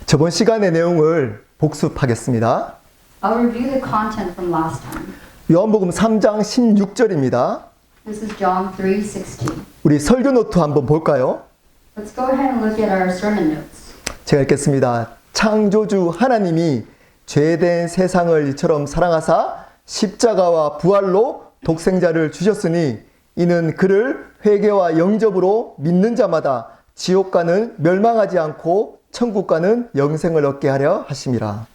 저번 시간의 내용을 복습하겠습니다. I'll review the content from last time. 요한복음 3장 16절입니다. This is John 3:16. 우리 설교 노트 한번 볼까요? Let's go ahead and look at our sermon notes. 제가 읽겠습니다. 창조주 하나님이 죄된 세상을 이처럼 사랑하사 십자가와 부활로 독생자를 주셨으니 이는 그를 회개와 영접으로 믿는 자마다 지옥 가는 멸망하지 않고 천국 가는 영생을 얻게 하려 하심이라.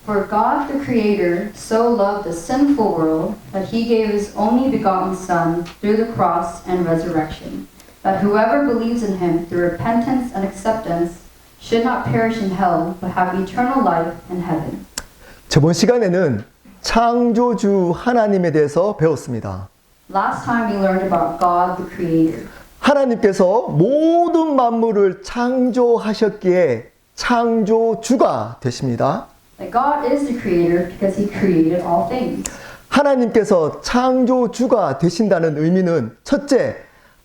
For God the Creator so loved the sinful world that he gave his only begotten Son through the cross and resurrection, that whoever believes in him through repentance and acceptance should not perish in hell but have eternal life in heaven. 저번 시간에는 창조주 하나님에 대해서 배웠습니다. Last time we learned about God the Creator. 하나님께서 모든 만물을 창조하셨기에 창조주가 되십니다. That God is the Creator because he created all things. 하나님께서 창조주가 되신다는 의미는 첫째,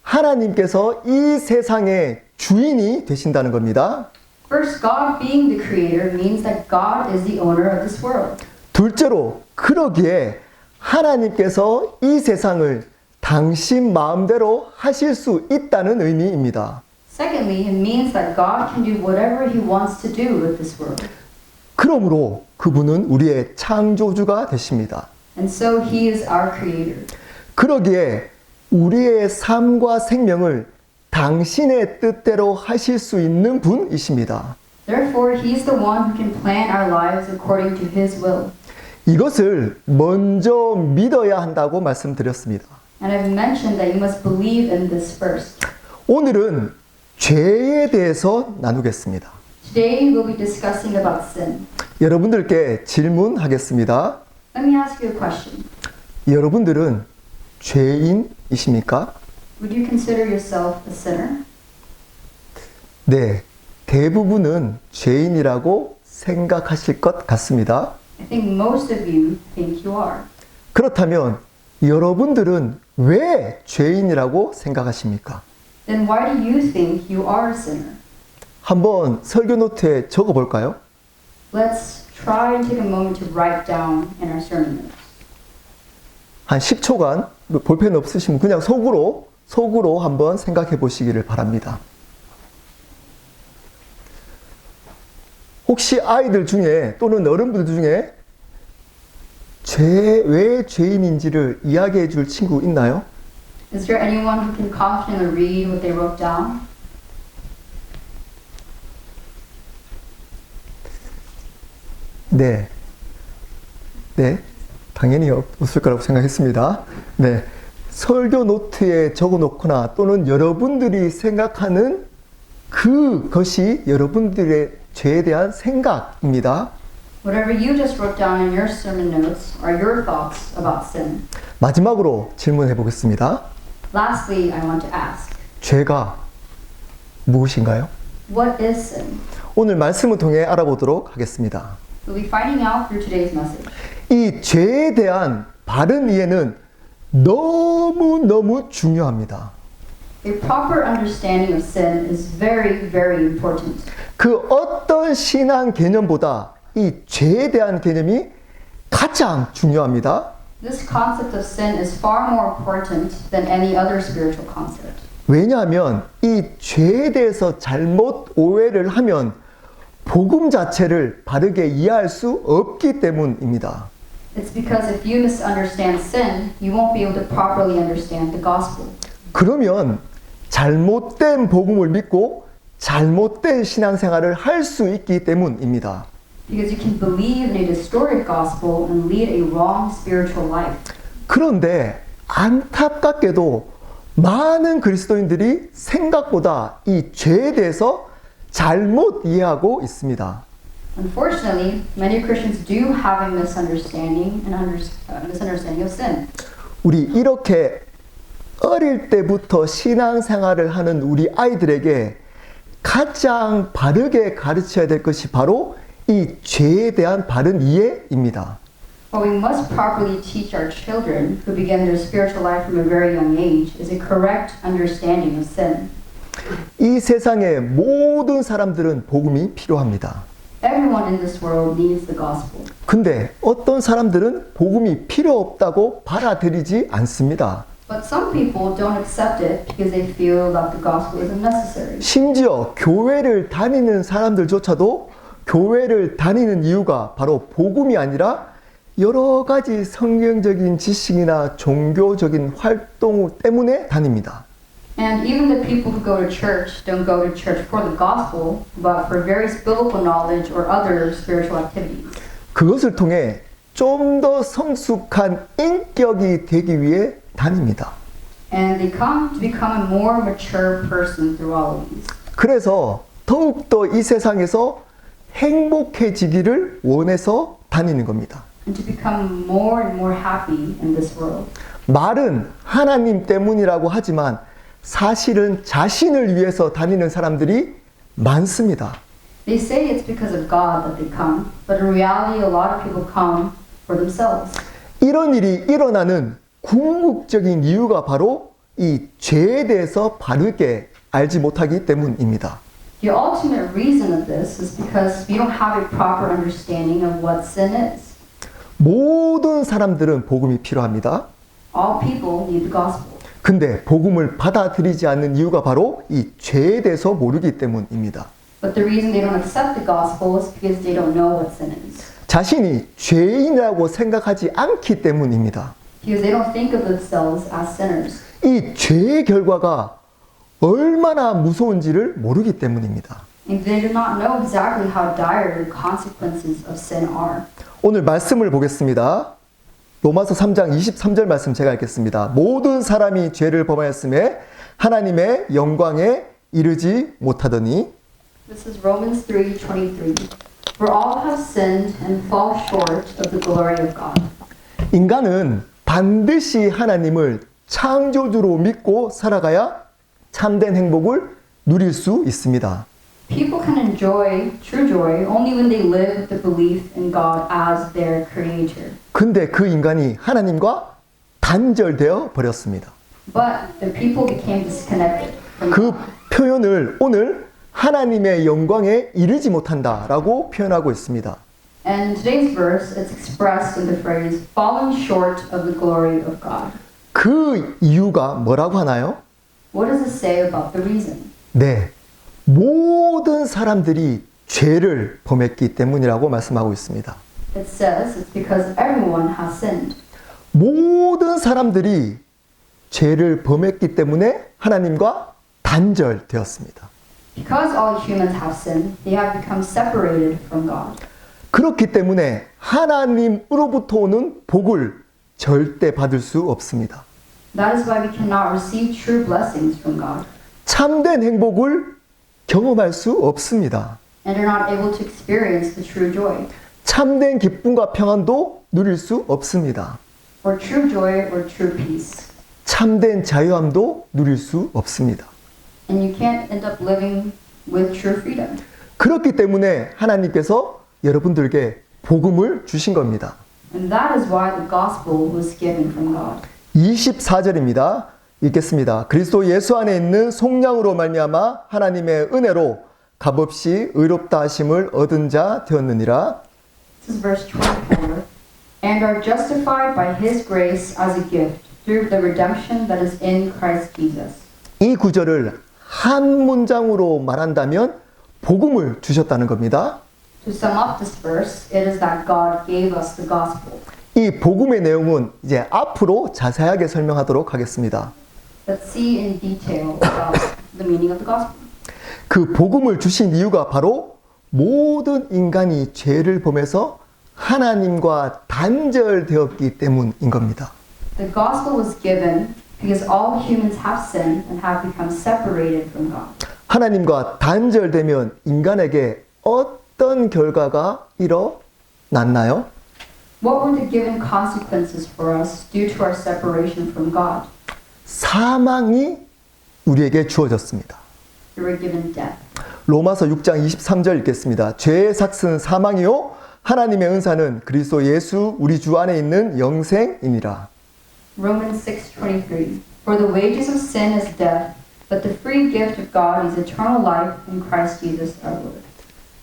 하나님께서 이 세상의 주인이 되신다는 겁니다. First, God being the Creator means that God is the owner of this world. 둘째로, 그러기에 하나님께서 이 세상을 당신 마음대로 하실 수 있다는 의미입니다. Secondly, it means that God can do whatever he wants to do with this world. 그러므로 그분은 우리의 창조주가 되십니다. And so he is our Creator. 그러기에 우리의 삶과 생명을 당신의 뜻대로 하실 수 있는 분이십니다. Therefore, he is the one who can plan our lives according to his will. 이것을 먼저 믿어야 한다고 말씀드렸습니다. And I've mentioned that you must believe in this first. 오늘은 죄에 대해서 나누겠습니다. Today, we'll be discussing about sin. 여러분들께 질문하겠습니다. Let me ask you a question. 여러분들은 죄인이십니까? Would you consider yourself a sinner? 네, 대부분은 죄인이라고 생각하실 것 같습니다. I think most of you think you are. 그렇다면 여러분들은 왜 죄인이라고 생각하십니까? Then why do you think you are a sinner? 한번 설교 노트에 적어 볼까요? Let's try and take a moment to write down in our sermon notes. 한 10초간 볼펜 없으시면 그냥 속으로 한번 생각해 보시기를 바랍니다. 혹시 아이들 중에 또는 어른분들 중에 왜 죄인인지를 이야기해 줄 친구 있나요? Is there anyone who can confidently read what they wrote down? 네. 당연히 없을 거라고 생각했습니다. 네. 설교 노트에 적어 놓거나 또는 여러분들이 생각하는 그것이 여러분들의 죄에 대한 생각입니다. Whatever you just wrote down in your sermon notes are your thoughts about sin. 마지막으로 질문해 보겠습니다. Lastly, I want to ask, 죄가 무엇인가요? what is sin? 오늘 말씀을 통해 알아보도록 하겠습니다. We'll be finding out through today's message. 이 죄에 대한 바른 이해는 너무너무 중요합니다. A proper understanding of sin is very, very important. 그 어떤 신앙 개념보다 이 죄에 대한 개념이 가장 중요합니다. This concept of sin is far more important than any other spiritual concept. 왜냐하면 이 죄에 대해서 잘못 오해를 하면 복음 자체를 바르게 이해할 수 없기 때문입니다. It's because if you misunderstand sin, you won't be able to properly understand the gospel. 그러면 잘못된 복음을 믿고 잘못된 신앙생활을 할 수 있기 때문입니다. Because you can believe in a distorted gospel and lead a wrong spiritual life. 그런데 안타깝게도 많은 그리스도인들이 생각보다 이 죄에 대해서 잘못 이해하고 있습니다. Unfortunately, many Christians do have a misunderstanding of sin. 우리 이렇게 어릴 때부터 신앙생활을 하는 우리 아이들에게 가장 바르게 가르쳐야 될 것이 바로 이 죄에 대한 바른 이해입니다. What we must properly teach our children who begin their spiritual life from a very young age is a correct understanding of sin. 이 세상의 모든 사람들은 복음이 필요합니다. Everyone in this world needs the gospel. 근데 어떤 사람들은 복음이 필요 없다고 받아들이지 않습니다. But some people don't accept it because they feel that the gospel isn't necessary. 심지어 교회를 다니는 사람들조차도 교회를 다니는 이유가 바로 복음이 아니라 여러 가지 성경적인 지식이나 종교적인 활동 때문에 다닙니다. And even the people who go to church don't go to church for the gospel, but for various biblical knowledge or other spiritual activities. 그것을 통해 좀 더 성숙한 인격이 되기 위해 다닙니다. And they come to become a more mature person through all of these. 그래서 더욱더 이 세상에서 행복해지기를 원해서 다니는 겁니다. And to become more and more happy in this world. 말은 하나님 때문이라고 하지만 사실은 자신을 위해서 다니는 사람들이 많습니다. They say it's because of God that they come, but in reality, a lot of people come for themselves. 이런 일이 일어나는 궁극적인 이유가 바로 이 죄에 대해서 바르게 알지 못하기 때문입니다. The ultimate reason of this is because we don't have a proper understanding of what sin is. 모든 사람들은 복음이 필요합니다. All people need the gospel. 근데 복음을 받아들이지 않는 이유가 바로 이 죄에 대해서 모르기 때문입니다. But the reason they don't accept the gospel is because they don't know what sin is. 자신이 죄인이라고 생각하지 않기 때문입니다. Because they don't think of themselves as sinners. 이 죄의 결과가 얼마나 무서운지를 모르기 때문입니다. And they do not know exactly how dire the consequences of sin are. 오늘 말씀을 보겠습니다. 로마서 3장 23절 말씀 제가 읽겠습니다. 모든 사람이 죄를 범하였음에 하나님의 영광에 이르지 못하더니 This is Romans 3:23. For all have sinned and fall short of the glory of God. 인간은 반드시 하나님을 창조주로 믿고 살아가야 참된 행복을 누릴 수 있습니다. People can enjoy true joy only when they live with the belief in God as their creator. 근데 그 인간이 하나님과 단절되어 버렸습니다. But the people became disconnected from 그 God. 표현을 오늘 하나님의 영광에 이르지 못한다라고 표현하고 있습니다. And today's verse is expressed in the phrase falling short of the glory of God. 그 이유가 뭐라고 하나요? What does it say about the reason? 네. 모든 사람들이 죄를 범했기 때문이라고 말씀하고 있습니다. It says it's because everyone has sinned. 모든 사람들이 죄를 범했기 때문에 하나님과 단절되었습니다. Because all humans have sinned, they have become separated from God. 그렇기 때문에 하나님으로부터 오는 복을 절대 받을 수 없습니다. That is why we cannot receive true blessings from God. 참된 행복을 경험할 수 없습니다. And are not able to experience the true joy. 참된 기쁨과 평안도 누릴 수 없습니다. Or true joy or true peace. 참된 자유함도 누릴 수 없습니다. And you can't end up living with true freedom. 그렇기 때문에 하나님께서 여러분들에게 복음을 주신 겁니다. And that is why the gospel was given from God. 24절입니다. 읽겠습니다. 그리스도 예수 안에 있는 속량으로 말미암아 하나님의 은혜로 값없이 의롭다 하심을 얻은 자 되었느니라. This is verse 24. And are justified by his grace as a gift through the redemption that is in Christ Jesus. 이 구절을 한 문장으로 말한다면 복음을 주셨다는 겁니다. To sum up this verse, it is that God gave us the gospel. 이 복음의 내용은 이제 앞으로 자세하게 설명하도록 하겠습니다. Let's see in detail about the meaning of the gospel. 그 복음을 주신 이유가 바로 모든 인간이 죄를 범해서 하나님과 단절되었기 때문인 겁니다. The gospel was given because all humans have sinned and have become separated from God. 하나님과 단절되면 인간에게 어떤 결과가 일어났나요? What were the given consequences for us due to our separation from God? 사망이 우리에게 주어졌습니다. We were given death. 로마서 6장 23절 읽겠습니다. 죄의 삭은 사망이요 하나님의 은사는 그리스도 예수 우리 주 안에 있는 영생이니라. Romans 6:23. For the wages of sin is death, But the free gift of God is eternal life in Christ Jesus our Lord.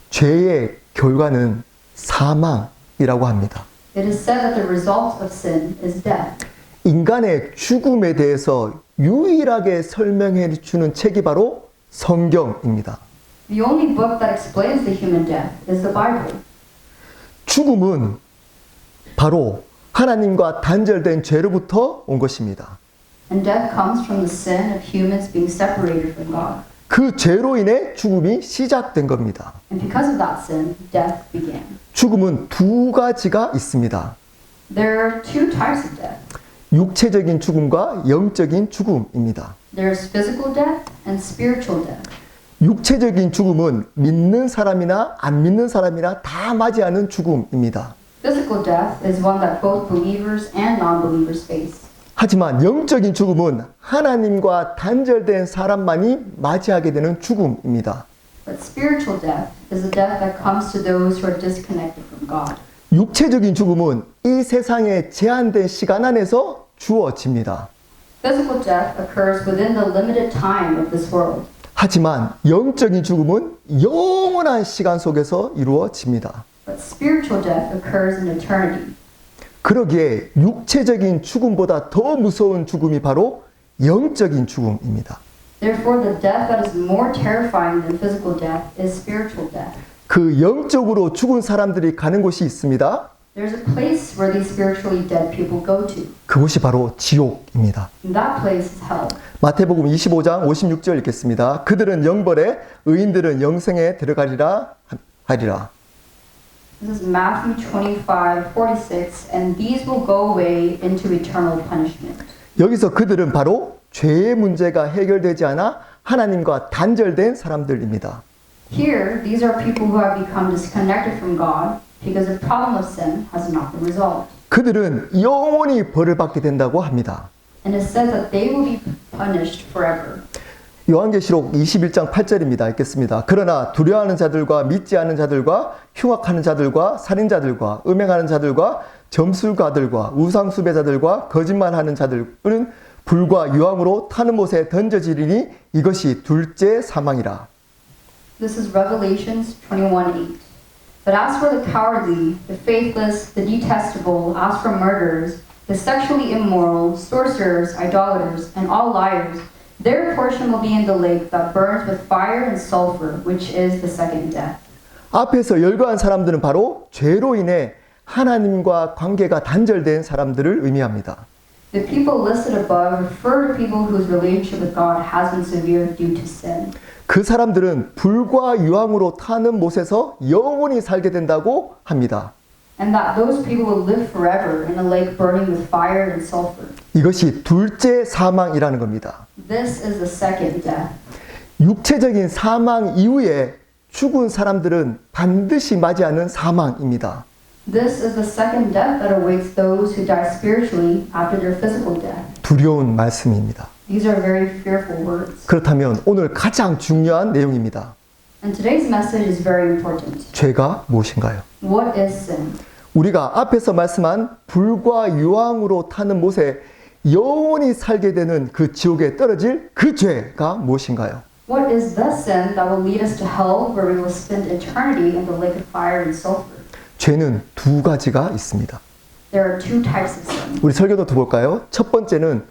죄의 결과는 사망이라고 합니다. It is said that the result of sin is death. 인간의 죽음에 대해서 유일하게 설명해 주는 책이 바로 성경입니다. The only book that explains the human death is the Bible. 죽음은 바로 하나님과 단절된 죄로부터 온 것입니다. And death comes from the sin of humans being separated from God. 그 죄로 인해 죽음이 시작된 겁니다. And because of that sin, death began. 죽음은 두 가지가 있습니다. There are two types of death. 육체적인 죽음과 영적인 죽음입니다. There's physical death and spiritual death. 육체적인 죽음은 믿는 사람이나 안 믿는 사람이나 다 맞이하는 죽음입니다. Physical death is one that both believers and non-believers face. 하지만 영적인 죽음은 하나님과 단절된 사람만이 맞이하게 되는 죽음입니다. But spiritual death is a death that comes to those who are disconnected from God. 육체적인 죽음은 이 세상의 제한된 시간 안에서 주어집니다. Physical death occurs within the limited time of this world. 하지만 영적인 죽음은 영원한 시간 속에서 이루어집니다. But spiritual death occurs in eternity. 그러기에 육체적인 죽음보다 더 무서운 죽음이 바로 영적인 죽음입니다. Therefore, the death that is more terrifying than physical death is spiritual death. 그 영적으로 죽은 사람들이 가는 곳이 있습니다. There's a place where these spiritually dead people go to. 그곳이 바로 지옥입니다. And that place is hell. 마태복음 25장 56절 읽겠습니다. 그들은 영벌에 의인들은 영생에 들어가리라 하리라. This is Matthew 25:46, and these will go away into eternal punishment. 여기서 그들은 바로 죄의 문제가 해결되지 않아 하나님과 단절된 사람들입니다. Here, these are people who have become disconnected from God because the problem of sin has not been resolved. 그들은 영원히 벌을 받게 된다고 합니다. And it says that they will be punished forever. 요한계시록 21장 8절입니다. 읽겠습니다. 그러나 두려워하는 자들과 믿지 않은 자들과 흉악하는 자들과 살인자들과 음행하는 자들과 점술가들과 우상숭배자들과 거짓말하는 자들은 불과 유황으로 타는 못에 던져지리니 이것이 둘째 사망이라. This is Revelations 21:8. But as for the cowardly, the faithless, the detestable, as for murderers, the sexually immoral, sorcerers, idolaters, and all liars, their portion will be in the lake that burns with fire and sulfur, which is the second death. 앞에서 열거한 사람들은 바로 죄로 인해 하나님과 관계가 단절된 사람들을 의미합니다. The people listed above refer to people whose relationship with God has been severed due to sin. 그 사람들은 불과 유황으로 타는 못에서 영원히 살게 된다고 합니다. And that those people will live forever in a lake burning with fire and sulfur. 이것이 둘째 사망이라는 겁니다. This is the second death. 육체적인 사망 이후에 죽은 사람들은 반드시 맞이하는 사망입니다. This is the second death that awaits those who die spiritually after their physical death. 두려운 말씀입니다. These are very fearful words. 그렇다면 오늘 가장 중요한 내용입니다. And today's message is very important. 죄가 무엇인가요? What is sin? 우리가 앞에서 말씀한 불과 유황으로 타는 못에 영원히 살게 되는 그 지옥에 떨어질 그 죄가 무엇인가요? What is the sin that will lead us to hell where we will spend eternity in the lake of fire and sulfur? 죄는 두 가지가 있습니다. There are two types of sin. 우리 설교노트 볼까요? 첫 번째는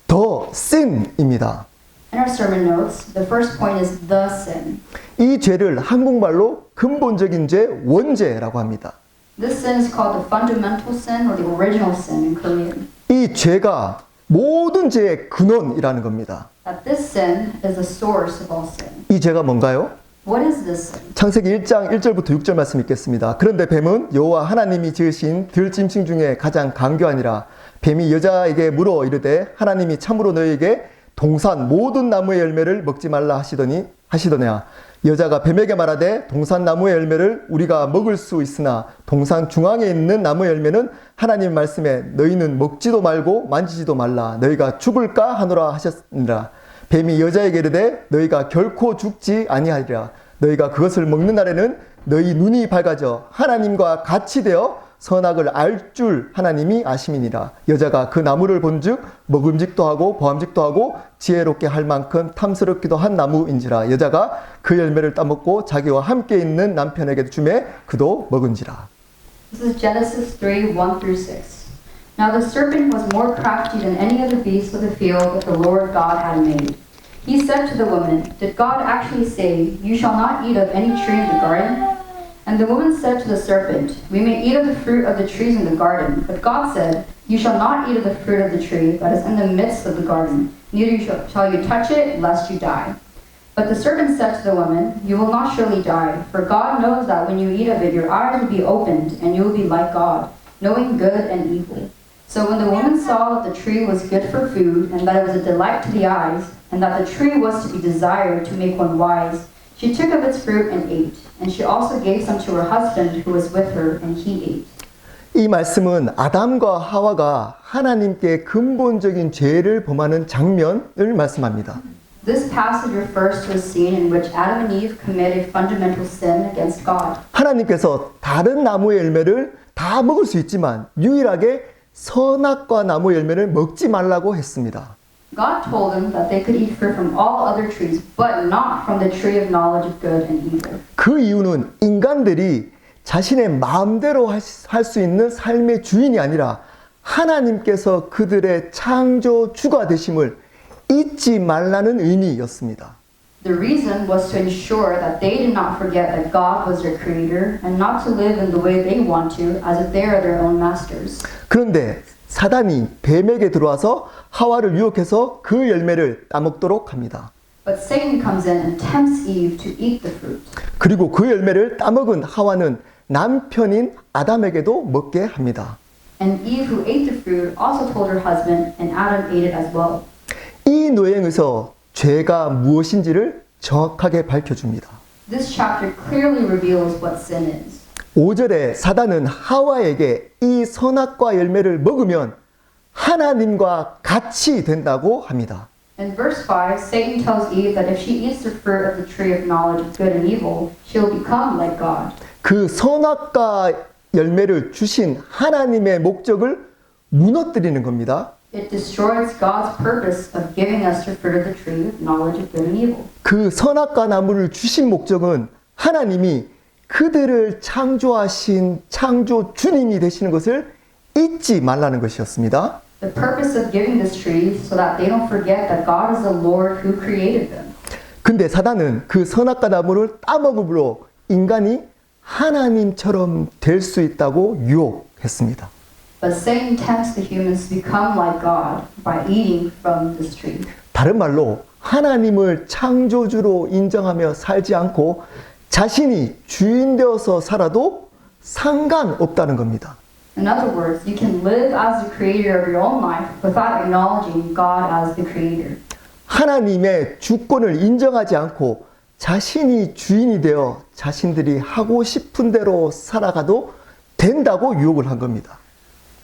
the sin입니다. In our sermon notes, the first point is the sin. 이 죄를 한국말로 근본적인 죄, 원죄라고 합니다. This sin is called the fundamental sin or the original sin in Korean. 이 죄가 모든 죄의 근원이라는 겁니다. That this sin is the source of all sin. 이 죄가 뭔가요? What is this sin? 창세기 1장 1절부터 6절 말씀 읽겠습니다. 그런데 뱀은 여호와 하나님이 지으신 들짐승 중에 가장 강교하니라. 뱀이 여자에게 물어 이르되 하나님이 참으로 너희에게 동산 모든 나무의 열매를 먹지 말라 하시더냐. 여자가 뱀에게 말하되 동산 나무의 열매를 우리가 먹을 수 있으나 동산 중앙에 있는 나무의 열매는 하나님 말씀에 너희는 먹지도 말고 만지지도 말라. 너희가 죽을까 하노라 하셨느니라. 뱀이 여자에게 이르되 너희가 결코 죽지 아니하리라. 너희가 그것을 먹는 날에는 너희 눈이 밝아져 하나님과 같이 되어 선악을 알 줄 하나님이 아심이니라. 여자가 그 나무를 본즉 먹음직도 하고 보암직도 하고 지혜롭게 할 만큼 탐스럽기도 한 나무인지라. 여자가 그 열매를 따먹고 자기와 함께 있는 남편에게 주매 그도 먹은지라. This is Genesis 3:1-6. Now the serpent was more crafty than any other beast of the field that the Lord God had made. He said to the woman, Did God actually say, You shall not eat of any tree in the garden? And the woman said to the serpent, We may eat of the fruit of the trees in the garden. But God said, You shall not eat of the fruit of the tree that is in the midst of the garden, neither shall you touch it, lest you die. But the serpent said to the woman, You will not surely die, for God knows that when you eat of it, your eyes will be opened, and you will be like God, knowing good and evil. So when the woman saw that the tree was good for food, and that it was a delight to the eyes, and that the tree was to be desired to make one wise, she took of its fruit and ate. And she also gave some to her husband who was with her, and he ate. 이 말씀은 아담과 하와가 하나님께 근본적인 죄를 범하는 장면을 말씀합니다. This passage refers to a scene in which Adam and Eve committed fundamental sin against God. 하나님께서 다른 나무의 열매를 다 먹을 수 있지만 유일하게 선악과 나무 열매를 먹지 말라고 했습니다. God told them that they could eat fruit from all other trees, but not from the tree of knowledge of good and evil. 그 이유는 인간들이 자신의 마음대로 할 수 있는 삶의 주인이 아니라 하나님께서 그들의 창조주가 되심을 잊지 말라는 의미였습니다. The reason was to ensure that they did not forget that God was their creator and not to live in the way they want to as if they are their own masters. 그런데 사단이 뱀에게 들어와서 하와를 유혹해서 그 열매를 따먹도록 합니다. But Satan comes in and tempts Eve to eat the fruit. 그리고 그 열매를 따먹은 하와는 남편인 아담에게도 먹게 합니다. And Eve, who ate the fruit, also told her husband, and Adam ate it as well. 이 노예에서 죄가 무엇인지를 정확하게 밝혀줍니다. This chapter clearly reveals what sin is. 5절에 사단은 하와에게 이 선악과 열매를 먹으면 하나님과 같이 된다고 합니다. In verse 5, Satan tells Eve that if she eats the fruit of the tree of knowledge of good and evil, she will become like God. 그 선악과 열매를 주신 하나님의 목적을 무너뜨리는 겁니다. It destroys God's purpose of giving us the fruit of the tree of knowledge of good and evil. 그 선악과 나무를 주신 목적은 하나님이 그들을 창조하신 창조 주님이 되시는 것을 잊지 말라는 것이었습니다. The purpose of giving this tree so that they don't forget that God is the Lord who created them. 근데 사단은 그 선악과 나무를 따먹음으로 인간이 하나님처럼 될 수 있다고 유혹했습니다. But Satan tempts the humans to become like God by eating from this tree. 다른 말로 하나님을 창조주로 인정하며 살지 않고 자신이 주인 되어서 살아도 상관없다는 겁니다. In other words, you can live as the creator of your own life without acknowledging God as the creator. 하나님의 주권을 인정하지 않고 자신이 주인이 되어 자신들이 하고 싶은 대로 살아가도 된다고 유혹을 한 겁니다.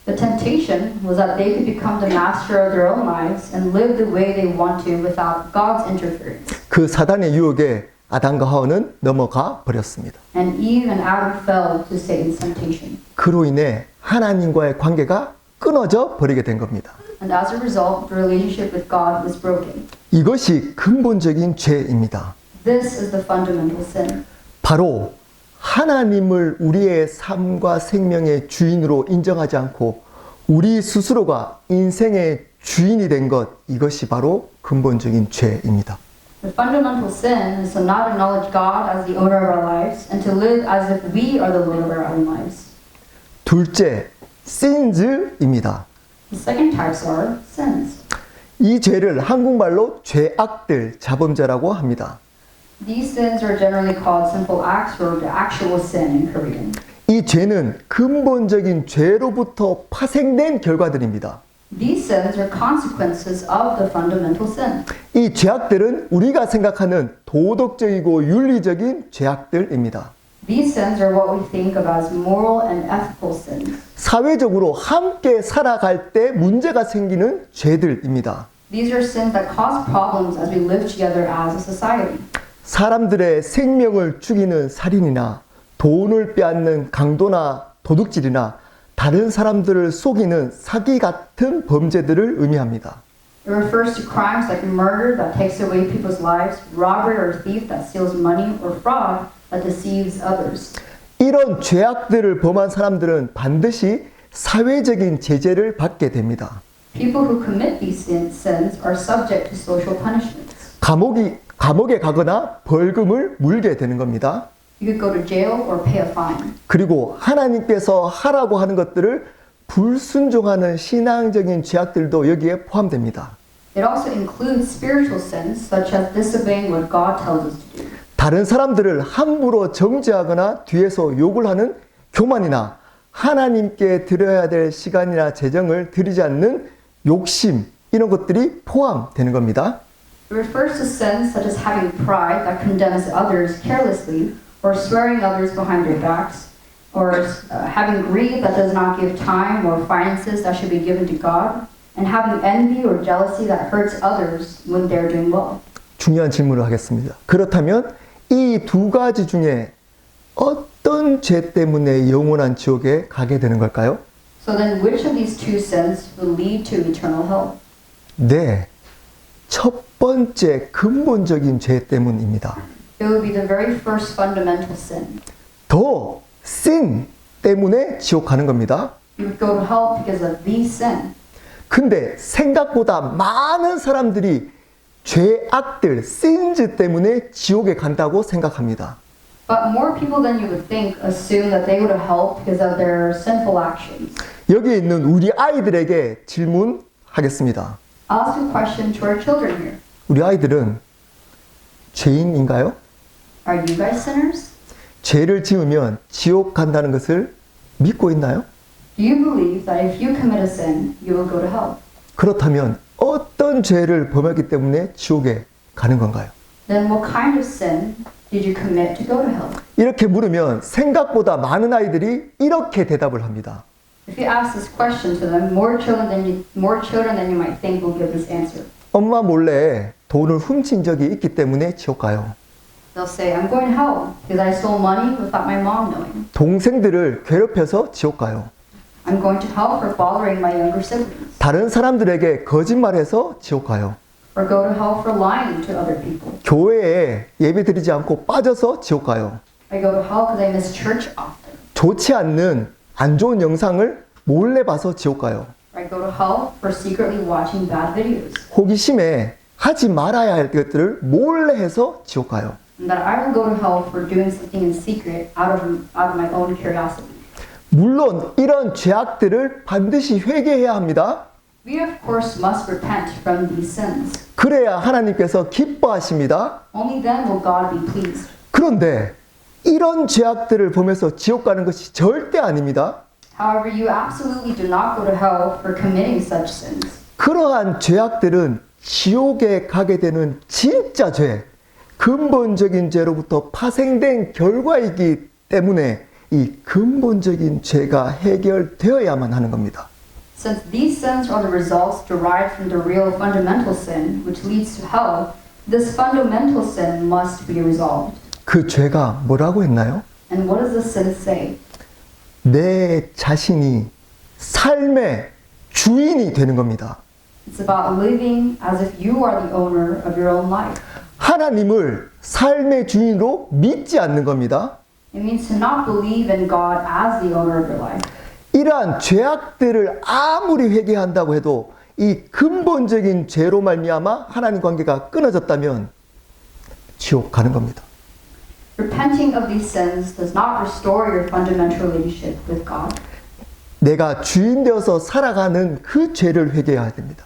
The temptation was that they could become the master of their own lives and live the way they want to without God's interference. 그 사단의 유혹에 아담과 하와는 넘어가 버렸습니다. And Eve and Adam fell to Satan's temptation. 그로 인해 하나님과의 관계가 끊어져 버리게 된 겁니다. And as a result, the relationship with God was broken. 이것이 근본적인 죄입니다. This is the fundamental sin. 바로 하나님을 우리의 삶과 생명의 주인으로 인정하지 않고 우리 스스로가 인생의 주인이 된 것, 이것이 바로 근본적인 죄입니다. The fundamental sin is to not acknowledge God as the owner of our lives and to live as if we are the Lord of our own lives. 둘째, sins입니다. The second types are sins. 이 죄를 한국말로 죄악들, 자범죄라고 합니다. These sins are generally called sinful acts or the actual sin in Korean. 이 죄는 근본적인 죄로부터 파생된 결과들입니다. These sins are consequences of the fundamental sin. 이 죄악들은 우리가 생각하는 도덕적이고 윤리적인 죄악들입니다. These sins are what we think of as moral and ethical sins. 사회적으로 함께 살아갈 때 문제가 생기는 죄들입니다. These are sins that cause problems as we live together as a society. 사람들의 생명을 죽이는 살인이나 돈을 빼앗는 강도나 도둑질이나 다른 사람들을 속이는 사기 같은 범죄들을 의미합니다. It refers to crimes like murder that takes away people's lives, robbery or thief that steals money, or fraud that deceives others. 이런 죄악들을 범한 사람들은 반드시 사회적인 제재를 받게 됩니다. People who commit these sins are subject to social punishments. 감옥에 가거나 벌금을 물게 되는 겁니다. You could go to jail or pay a fine. 그리고 하나님께서 하라고 하는 것들을 불순종하는 신앙적인 죄악들도 여기에 포함됩니다. It also includes spiritual sins such as disobeying what God tells us to do. 다른 사람들을 함부로 정죄하거나 뒤에서 욕을 하는 교만이나 하나님께 드려야 될 시간이나 재정을 드리지 않는 욕심, 이런 것들이 포함되는 겁니다. It refers to sins such as having pride that condemns others carelessly, or swearing others behind their backs, or having greed that does not give time or finances that should be given to God, and having envy or jealousy that hurts others when they're doing well. 중요한 질문을 하겠습니다. 그렇다면 이 두 가지 중에 어떤 죄 때문에 영원한 지옥에 가게 되는 걸까요? So then which of these two sins will lead to eternal hell? 네, 첫 번째 근본적인 죄 때문입니다. It will be the very first fundamental sin. 더 sin 때문에 지옥 가는 겁니다. You would go to hell because of the sin. 근데 생각보다 많은 사람들이 죄악들, sins 때문에 지옥에 간다고 생각합니다. But more people than you would think assume that they go to hell because of their sinful actions. 여기에 있는 우리 아이들에게 질문하겠습니다. I'll ask a question to our children here. 우리 아이들은 죄인인가요? Are you guys sinners? 죄를 지으면 지옥 간다는 것을 믿고 있나요? Do you believe that if you commit a sin, you will go to hell? 그렇다면 어떤 죄를 범했기 때문에 지옥에 가는 건가요? Then what kind of sin did you commit to go to hell? 이렇게 물으면 생각보다 많은 아이들이 이렇게 대답을 합니다. If you ask this question to them, more children than you might think will give this answer. 엄마 몰래 돈을 훔친 적이 있기 때문에 지옥 가요. They'll say, I'm going to hell because I stole money without my mom knowing. 동생들을 괴롭혀서 지옥 가요. I'm going to hell for bothering my younger siblings. 다른 사람들에게 거짓말해서 지옥 가요. Or go to hell for lying to other people. 교회에 예배 드리지 않고 빠져서 지옥 가요. I go to hell because I miss church often. 좋지 않는 안 좋은 영상을 몰래 봐서 지옥 가요. Or I go to hell for secretly watching bad videos. 호기심에 하지 말아야 할 것들을 몰래 해서 지옥 가요. And that I will go to hell for doing something in secret out of my own curiosity. 물론 이런 죄악들을 반드시 회개해야 합니다. We of course must repent from these sins. 그래야 하나님께서 기뻐하십니다. Only then will God be pleased. 그런데 이런 죄악들을 보면서 지옥 가는 것이 절대 아닙니다. However, you absolutely do not go to hell for committing such sins. 그러한 죄악들은 지옥에 가게 되는 진짜 죄, 근본적인 죄로부터 파생된 결과이기 때문에 이 근본적인 죄가 해결되어야만 하는 겁니다. Since these sins are the results derived from the real fundamental sin, which leads to hell, this fundamental sin must be resolved. 그 죄가 뭐라고 했나요? And what does the sin say? 내 자신이 삶의 주인이 되는 겁니다. It's about living as if you are the owner of your own life. 하나님을 삶의 주인으로 믿지 않는 겁니다. It means to not believe in God as the owner of your life. 이러한 죄악들을 아무리 회개한다고 해도 이 근본적인 죄로 말미암아 하나님 관계가 끊어졌다면 지옥 가는 겁니다. Repenting of these sins does not restore your fundamental relationship with God. 내가 주인 되어서 살아가는 그 죄를 회개해야 됩니다.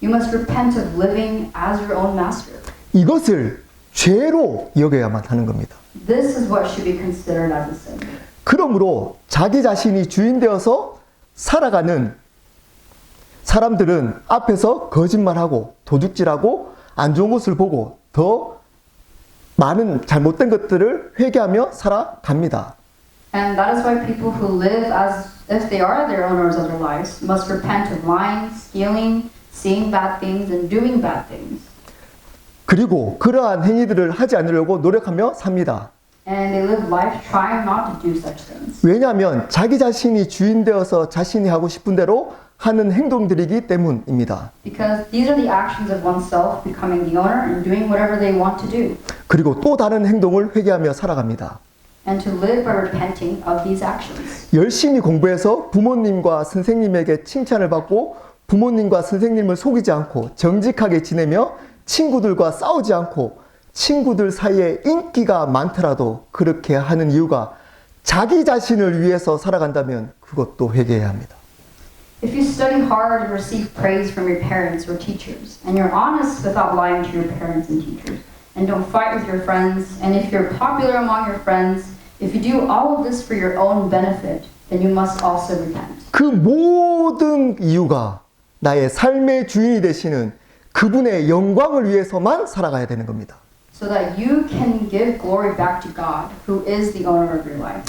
You must repent of living as your own master. 이것을 죄로 여겨야만 하는 겁니다. This is what should be considered as a sin. 그러므로 자기 자신이 주인 되어서 살아가는 사람들은 앞에서 거짓말하고 도둑질하고 안 좋은 것을 보고 더 많은 잘못된 것들을 회개하며 살아갑니다. And that is why people who live as if they are the owners of their lives must repent of lying, stealing, seeing bad things, and doing bad things. 그리고 그러한 행위들을 하지 않으려고 노력하며 삽니다. and they live life trying not to do such things. 왜냐하면 자기 자신이 주인 되어서 자신이 하고 싶은 대로 하는 행동들이기 때문입니다. Because these are the actions of oneself becoming the owner and doing whatever they want to do, 그리고 또 다른 행동을 회개하며 살아갑니다. and to live by repenting of these actions. 열심히 공부해서 부모님과 선생님에게 칭찬을 받고 부모님과 선생님을 속이지 않고 정직하게 지내며 친구들과 싸우지 않고 친구들 사이에 인기가 많더라도 그렇게 하는 이유가 자기 자신을 위해서 살아간다면 그것도 회개해야 합니다. If you study hard and receive praise from your parents or teachers, and you're honest without lying to your parents and teachers, and don't fight with your friends, and if you're popular among your friends, if you do all of this for your own benefit, then you must also repent. 그 모든 이유가 나의 삶의 주인이 되시는 그분의 영광을 위해서만 살아가야 되는 겁니다. So that you can give glory back to God, who is the owner of your life.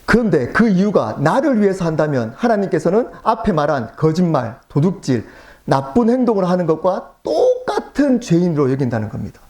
그런데 그 이유가 나를 위해서 한다면 하나님께서는 앞에 말한 거짓말, 도둑질, 나쁜 행동을 하는 것과 똑같은 죄인으로 여긴다는 겁니다.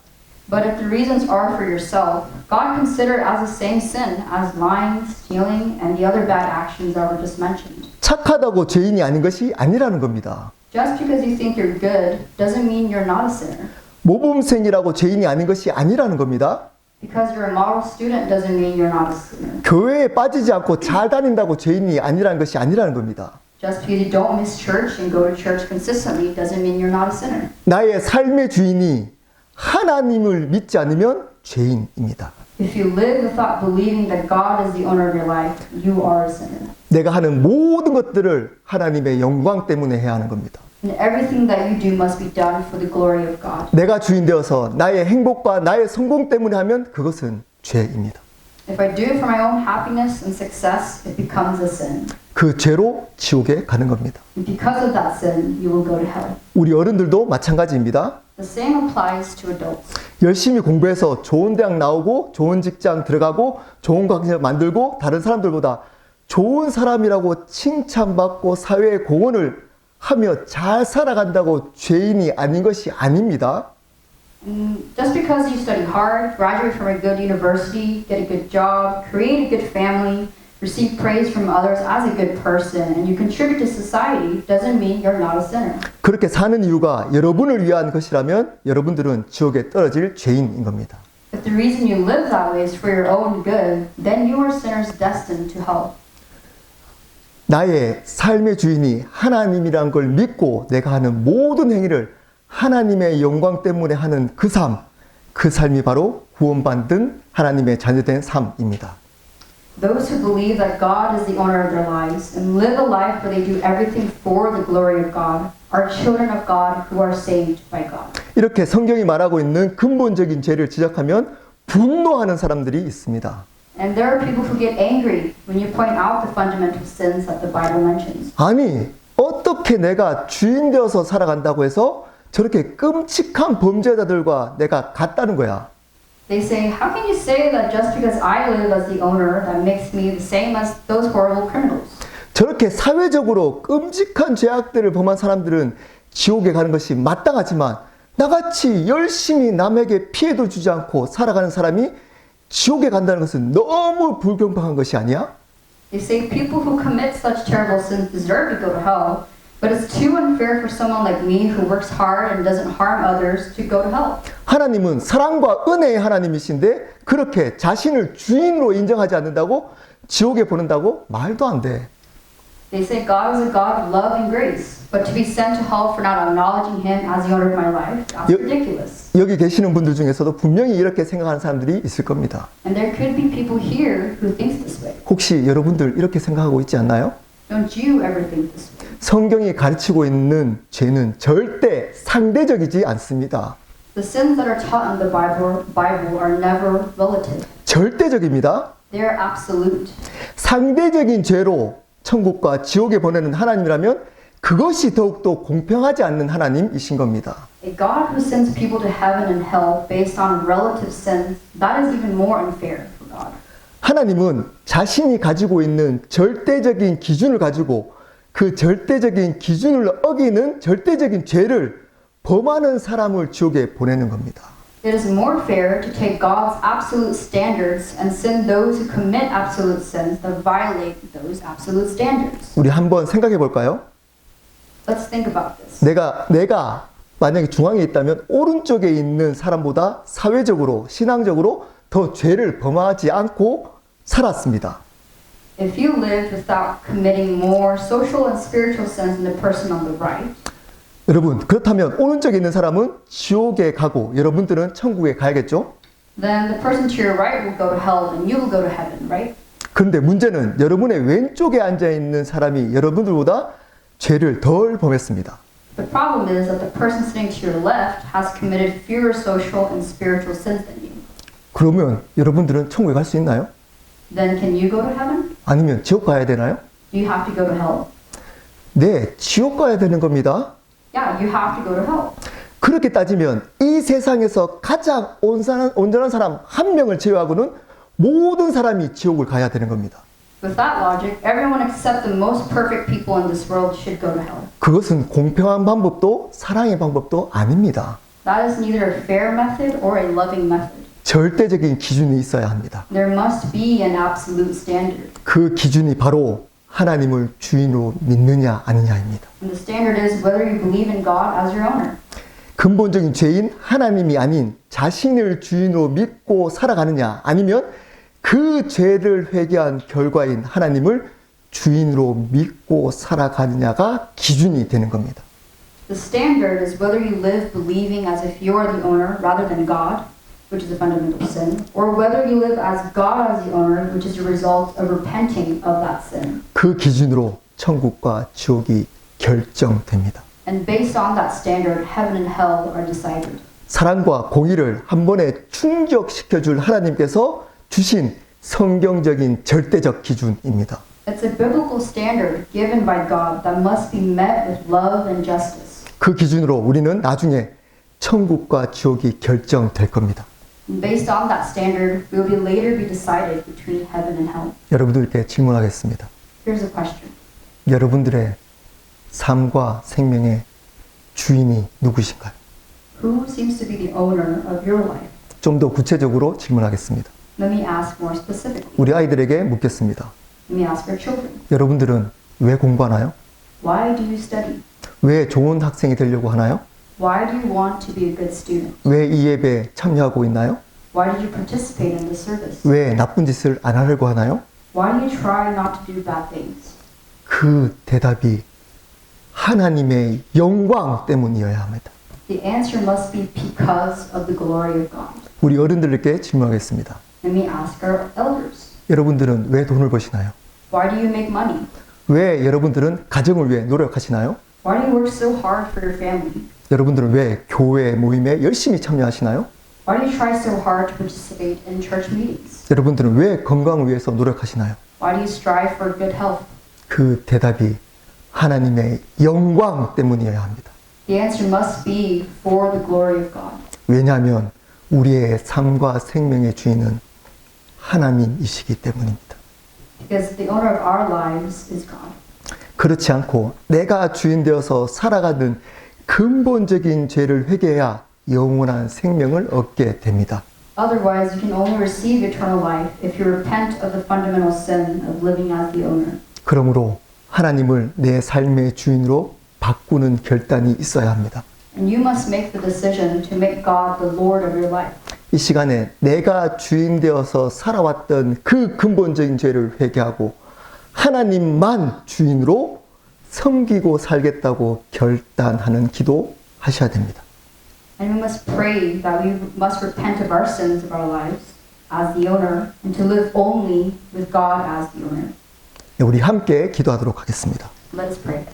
But if the reasons are for yourself, God consider it as the same sin as lying, stealing, and the other bad actions that were just mentioned. 착하다고 죄인이 아닌 것이 아니라는 겁니다. Just because you think you're good doesn't mean you're not a sinner. 모범생이라고 죄인이 아닌 것이 아니라는 겁니다. Because you're a model student doesn't mean you're not a sinner. 교회에 빠지지 않고 잘 다닌다고 죄인이 아니라는 것이 아니라는 겁니다. Just because you don't miss church and go to church consistently doesn't mean you're not a sinner. 나의 삶의 주인이 하나님을 믿지 않으면 죄인입니다. If you live without believing that God is the owner of your life, you are a sinner. 내가 하는 모든 것들을 하나님의 영광 때문에 해야 하는 겁니다. And everything that you do must be done for the glory of God. 내가 주인 되어서 나의 행복과 나의 성공 때문에 하면 그것은 죄입니다. If I do it for my own happiness and success, it becomes a sin. 그 죄로 지옥에 가는 겁니다. And because of that sin, you will go to hell. 우리 어른들도 마찬가지입니다. The same applies to adults. 열심히 공부해서 좋은 대학 나오고 좋은 직장 들어가고 좋은 관계 만들고 다른 사람들보다 좋은 사람이라고 칭찬받고 사회에 공헌을 하며 잘 살아간다고 죄인이 아닌 것이 아닙니다. Just because you study hard, graduate from a good university, get a good job, create a good family, receive praise from others as a good person, and you contribute to society doesn't mean you're not a sinner. 그렇게 사는 이유가 여러분을 위한 것이라면 여러분들은 지옥에 떨어질 죄인인 겁니다. If the reason you live that way is for your own good, then you are sinners destined to hell. 나의 삶의 주인이 하나님이란 걸 믿고 내가 하는 모든 행위를 하나님의 영광 때문에 하는 그 삶이 바로 구원받은 하나님의 자녀된 삶입니다. Those who believe that God is the owner of their lives and live a life where they do everything for the glory of God are children of God who are saved by God. 이렇게 성경이 말하고 있는 근본적인 죄를 지적하면 분노하는 사람들이 있습니다. And there are people who get angry when you point out the fundamental sins that the Bible mentions. 아니, 어떻게 내가 주인 되어서 살아간다고 해서 저렇게 끔찍한 범죄자들과 내가 같다는 거야. They say, how can you say that just because I live as the owner, that makes me the same as those horrible criminals? 저렇게 사회적으로 끔찍한 죄악들을 범한 사람들은 지옥에 가는 것이 마땅하지만 나같이 열심히 남에게 피해도 주지 않고 살아가는 사람이 지옥에 간다는 것은 너무 불공평한 것이 아니야? They say people who commit such terrible sins deserve to go to hell, but it's too unfair for someone like me who works hard and doesn't harm others to go to hell. 하나님은 사랑과 은혜의 하나님이신데 그렇게 자신을 주인으로 인정하지 않는다고 지옥에 보낸다고 말도 안 돼. They say God is a God of love and grace, but to be sent to hell for not acknowledging Him as the owner of my life, that's ridiculous. 여기 계시는 분들 중에서도 분명히 이렇게 생각하는 사람들이 있을 겁니다. And there could be people here who thinks this way. 혹시 여러분들 이렇게 생각하고 있지 않나요? Don't you ever think this way? 성경이 가르치고 있는 죄는 절대 상대적이지 않습니다. The sins that are taught in the Bible are never relative. 절대적입니다. They are absolute. 상대적인 죄로 천국과 지옥에 보내는 하나님이라면 그것이 더욱더 공평하지 않는 하나님이신 겁니다. A God who sends people to heaven and hell based on relative sins, that is even more unfair for God. 하나님은 자신이 가지고 있는 절대적인 기준을 가지고 그 절대적인 기준을 어기는 절대적인 죄를 범하는 사람을 지옥에 보내는 겁니다. It is more fair to take God's absolute standards and send those who commit absolute sins that violate those absolute standards. 우리 한번 생각해 볼까요? Let's think about this. 내가 만약에 중앙에 있다면 오른쪽에 있는 사람보다 사회적으로, 신앙적으로 더 죄를 범하지 않고 살았습니다. If you lived without committing more social and spiritual sins than the person on the right, 여러분, 그렇다면 오른쪽에 있는 사람은 지옥에 가고 여러분들은 천국에 가야겠죠? then the person to your right will go to hell and you will go to heaven, right? 그런데 문제는 여러분의 왼쪽에 앉아 있는 사람이 여러분들보다 죄를 덜 범했습니다. The problem is that the person sitting to your left has committed fewer social and spiritual sins than you. 그러면 여러분들은 천국에 갈 수 있나요? Then can you go to heaven? 아니면 지옥 가야 되나요? Do you have to go to hell? 네, 지옥 가야 되는 겁니다. Yeah, you have to go to hell. 그렇게 따지면 이 세상에서 가장 온전한 사람 한 명을 제외하고는 모든 사람이 지옥을 가야 되는 겁니다. With that logic, everyone except the most perfect people in this world should go to hell. 그것은 공평한 방법도 사랑의 방법도 아닙니다. That is neither a fair method or a loving method. 절대적인 기준이 있어야 합니다. There must be an absolute standard. 그 기준이 바로 하나님을 주인으로 믿느냐 아니냐입니다. And the standard is whether you believe in God as your owner. 근본적인 죄인 하나님이 아닌 자신을 주인으로 믿고 살아가느냐 아니면 그 죄를 회개한 결과인 하나님을 주인으로 믿고 살아가느냐가 기준이 되는 겁니다. The standard is whether you live believing as if you are the owner rather than God, which is a fundamental sin, or whether you live as God as the owner, which is a result of repenting of that sin. 그 기준으로 천국과 지옥이 결정됩니다. And based on that standard, heaven and hell are decided. 사랑과 공의를 한 번에 충족시켜줄 하나님께서 주신 성경적인 절대적 기준입니다. It's a biblical standard given by God that must be met with love and justice. 그 기준으로 우리는 나중에 천국과 지옥이 결정될 겁니다. And based on that standard, we will be later be decided between heaven and hell. 여러분들께 질문하겠습니다. Here's a question. 여러분들의 삶과 생명의 주인이 누구신가요? Who seems to be the owner of your life? 좀 더 구체적으로 질문하겠습니다. Let me ask more specifically. 우리 아이들에게 묻겠습니다. Let me ask our children. 여러분들은 왜 공부하나요? Why do you study? 왜 좋은 학생이 되려고 하나요? Why do you want to be a good student? 왜 이 예배에 참여하고 있나요? Why did you participate in the service? 왜 나쁜 짓을 안 하려고 하나요? Why do you try not to do bad things? 그 대답이 하나님의 영광 때문이어야 합니다. The answer must be because of the glory of God. 우리 어른들께 질문하겠습니다. Let me ask our elders. 여러분들은 왜 돈을 버시나요? Why do you make money? 왜 여러분들은 가정을 위해 노력하시나요? Why do you work so hard for your family? 여러분들은 왜 교회 모임에 열심히 참여하시나요? Why do you try so hard to participate in church meetings? 여러분들은 왜 건강을 위해서 노력하시나요? Why do you strive for good health? 그 대답이 하나님의 영광 때문이어야 합니다. The answer must be for the glory of God. 왜냐하면 우리의 삶과 생명의 주인은 하나님이시기 때문입니다. Because the owner of our lives is God. 그렇지 않고 내가 주인 되어서 살아가는 근본적인 죄를 회개해야 영원한 생명을 얻게 됩니다. Otherwise, you can only receive eternal life if you repent of the fundamental sin of living as the owner. 그러므로 하나님을 내 삶의 주인으로 바꾸는 결단이 있어야 합니다. And you must make the decision to make God the Lord of your life. 이 시간에 내가 주인 되어서 살아왔던 그 근본적인 죄를 회개하고 하나님만 주인으로 섬기고 살겠다고 결단하는 기도 하셔야 됩니다. And we must pray that we must repent of our sins of our lives as the owner and to live only with God as the owner. 우리 함께 기도하도록 하겠습니다. Let us pray.